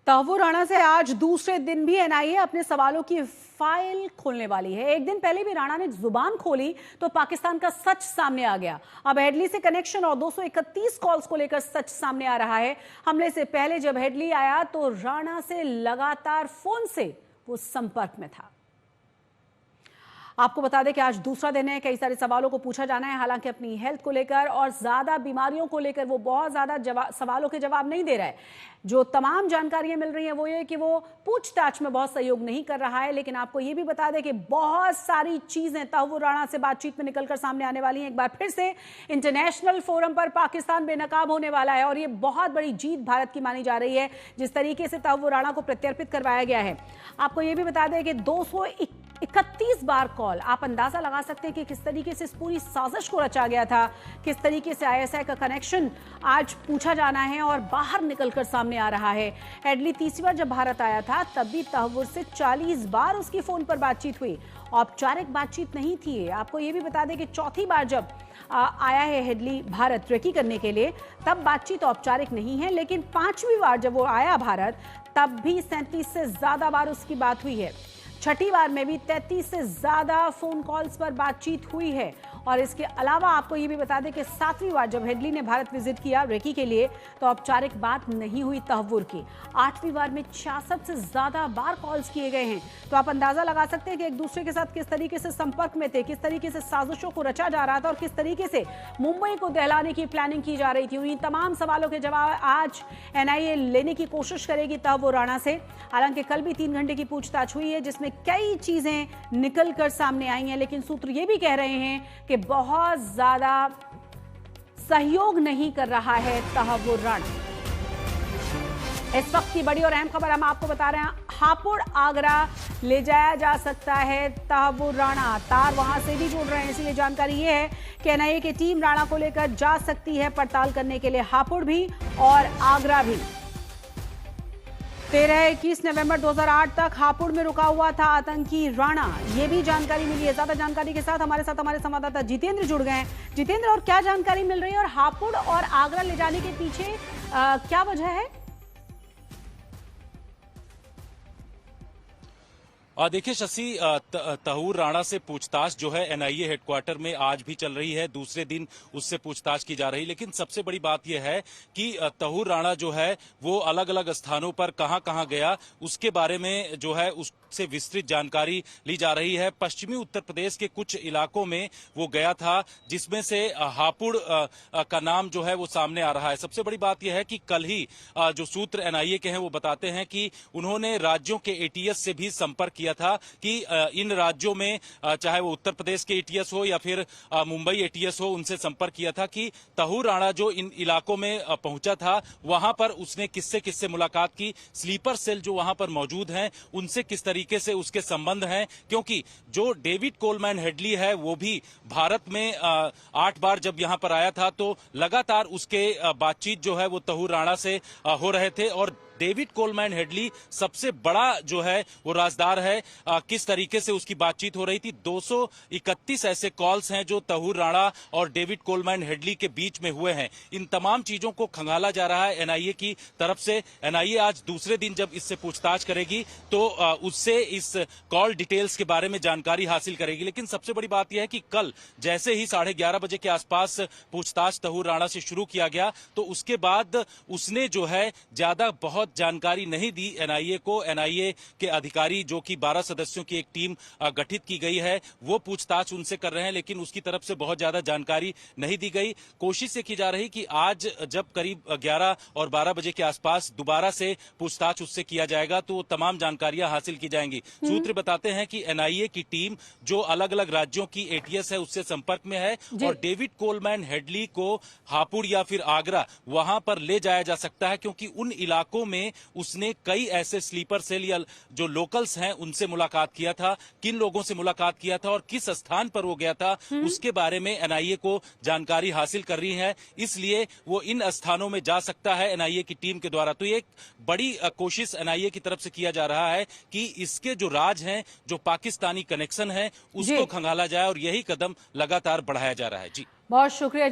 तहव्वुर राणा से आज दूसरे दिन भी एनआईए अपने सवालों की फाइल खोलने वाली है। एक दिन पहले भी राणा ने जुबान खोली तो पाकिस्तान का सच सामने आ गया। अब हेडली से कनेक्शन और 231 कॉल्स को लेकर सच सामने आ रहा है। हमले से पहले जब हेडली आया तो राणा से लगातार फोन से वो संपर्क में था। आपको बता दें कि आज दूसरा दिन है, कई सारे सवालों को पूछा जाना है। हालांकि अपनी हेल्थ को लेकर और ज्यादा बीमारियों को लेकर वो बहुत ज्यादा सवालों के जवाब नहीं दे रहा है। जो तमाम जानकारियां मिल रही हैं वो ये कि वो पूछताछ में बहुत सहयोग नहीं कर रहा है। लेकिन आपको ये भी बता दें कि बहुत सारी चीजें तहव्वुर राणा से बातचीत में निकलकर सामने आने वाली हैं। एक बार फिर से इंटरनेशनल फोरम पर पाकिस्तान बेनकाब होने वाला है और ये बहुत बड़ी जीत भारत की मानी जा रही है, जिस तरीके से तहव्वुर राणा को प्रत्यर्पित करवाया गया है। आपको ये भी बता दें कि 231 बार कॉल, आप अंदाजा लगा सकते हैं कि किस तरीके से इस पूरी साजिश को रचा गया था, किस तरीके से आईएसआई का कनेक्शन आज पूछा जाना है और बाहर निकलकर सामने आ रहा है। हेडली तीसरी बार जब भारत आया था तब भी तहव्वुर से 40 बार उसकी फोन पर बातचीत हुई। औपचारिक बातचीत नहीं थी। आपको यह भी बता दें कि चौथी बार जब आया है हेडली भारत रेकी करने के लिए तब बातचीत औपचारिक नहीं है। लेकिन पांचवी बार जब वो आया भारत तब भी 37 से ज्यादा बार उसकी बात हुई है। छठी बार में भी 33 से ज्यादा फोन कॉल्स पर बातचीत हुई है। और इसके अलावा आपको ये भी बता दें कि 7वीं बार जब हेडली ने भारत विजिट किया रेकी के लिए तो औपचारिक बात नहीं हुई तहव्वुर की। 8वीं बार में 66 से ज्यादा बार कॉल्स किए गए हैं। तो आप अंदाजा लगा सकते हैं कि एक दूसरे के साथ किस तरीके से संपर्क में थे, किस तरीके से साजिशों को रचा जा रहा था और किस तरीके से मुंबई को दहलाने की प्लानिंग की जा रही थी। उन्हीं तमाम सवालों के जवाब आज एनआईए लेने की कोशिश करेगी तहव्वुर राणा से। हालांकि कल भी 3 घंटे की पूछताछ हुई है जिसमें कई चीजें निकल कर सामने आई हैं। लेकिन सूत्र ये भी कह रहे हैं कि बहुत ज्यादा सहयोग नहीं कर रहा है तहव्वुर राणा। इस वक्त की बड़ी और अहम खबर हम आपको बता रहे हैं। हापुड़ आगरा ले जाया जा सकता है तहव्वुर राणा। तार वहां से भी जुड़ रहे हैं, इसलिए जानकारी ये है कि एनआईए की टीम राणा को लेकर जा सकती है पड़ताल करने के लिए हापुड़ भी और आगरा भी। 13-21 नवंबर 2008 तक हापुड़ में रुका हुआ था आतंकी राणा। ये भी जानकारी मिली है। ज्यादा जानकारी के साथ हमारे संवाददाता जितेंद्र जुड़ गए हैं। जितेंद्र, और क्या जानकारी मिल रही है और हापुड़ और आगरा ले जाने के पीछे क्या वजह है? देखिए शशि, तहव्वुर राणा से पूछताछ जो है एनआईए हेडक्वार्टर में आज भी चल रही है। दूसरे दिन उससे पूछताछ की जा रही है। लेकिन सबसे बड़ी बात यह है कि तहव्वुर राणा जो है वो अलग अलग स्थानों पर कहां कहां गया उसके बारे में जो है उससे विस्तृत जानकारी ली जा रही है। पश्चिमी उत्तर प्रदेश के कुछ इलाकों में वो गया था जिसमें से हापुड़ का नाम जो है वो सामने आ रहा है। सबसे बड़ी बात यह है कि कल ही जो सूत्र एनआईए के हैं वो बताते हैं कि उन्होंने राज्यों के एटीएस से भी संपर्क किया था कि इन राज्यों में चाहे वो उत्तर प्रदेश के एटीएस हो या फिर मुंबई एटीएस हो, उनसे संपर्क किया था कि तहव्वुर राणा जो इन इलाकों में पहुंचा था वहां पर उसने किससे किससे मुलाकात की, स्लीपर सेल जो वहां पर मौजूद हैं उनसे किस तरीके से उसके संबंध हैं। क्योंकि जो डेविड कोलमैन हेडली है वो भी भारत में 8 बार जब यहां पर आया था तो लगातार उसके बातचीत जो है वो तहव्वुर राणा से हो रहे थे। और डेविड कोलमैन हेडली सबसे बड़ा जो है वो राजदार है। किस तरीके से उसकी बातचीत हो रही थी, 231 ऐसे कॉल्स हैं जो तहव्वुर राणा और डेविड कोलमैन हेडली के बीच में हुए हैं। इन तमाम चीजों को खंगाला जा रहा है एनआईए की तरफ से। एनआईए आज दूसरे दिन जब इससे पूछताछ करेगी तो उससे इस कॉल डिटेल्स के बारे में जानकारी हासिल करेगी। लेकिन सबसे बड़ी बात यह है कि कल जैसे ही 11:30 बजे के आसपास पूछताछ तहव्वुर राणा से शुरू किया गया तो उसके बाद उसने जो है ज्यादा बहुत जानकारी नहीं दी एनआईए को। एनआईए के अधिकारी जो कि 12 सदस्यों की एक टीम गठित की गई है वो पूछताछ उनसे कर रहे हैं, लेकिन उसकी तरफ से बहुत ज्यादा जानकारी नहीं दी गई। कोशिश ये की जा रही कि आज जब करीब 11 और 12 बजे के आसपास दोबारा से पूछताछ उससे किया जाएगा तो तमाम जानकारियां हासिल की जाएंगी। सूत्र बताते हैं कि एनआईए की टीम जो अलग अलग राज्यों की एटीएस है उससे संपर्क में है और डेविड कोलमैन हेडली को हापुड़ या फिर आगरा वहां पर ले जाया जा सकता है, क्योंकि उन इलाकों में उसने कई ऐसे स्लीपर सेल या जो लोकल्स हैं उनसे मुलाकात किया था। किन लोगों से मुलाकात किया था और किस स्थान पर वो गया था उसके बारे में एनआईए को जानकारी हासिल कर रही है, इसलिए वो इन स्थानों में जा सकता है एनआईए की टीम के द्वारा। तो ये एक बड़ी कोशिश एनआईए की तरफ से किया जा रहा है कि इसके जो राज हैं, जो पाकिस्तानी कनेक्शन है उसको खंगाला जाए और यही कदम लगातार बढ़ाया जा रहा है। जी, बहुत शुक्रिया।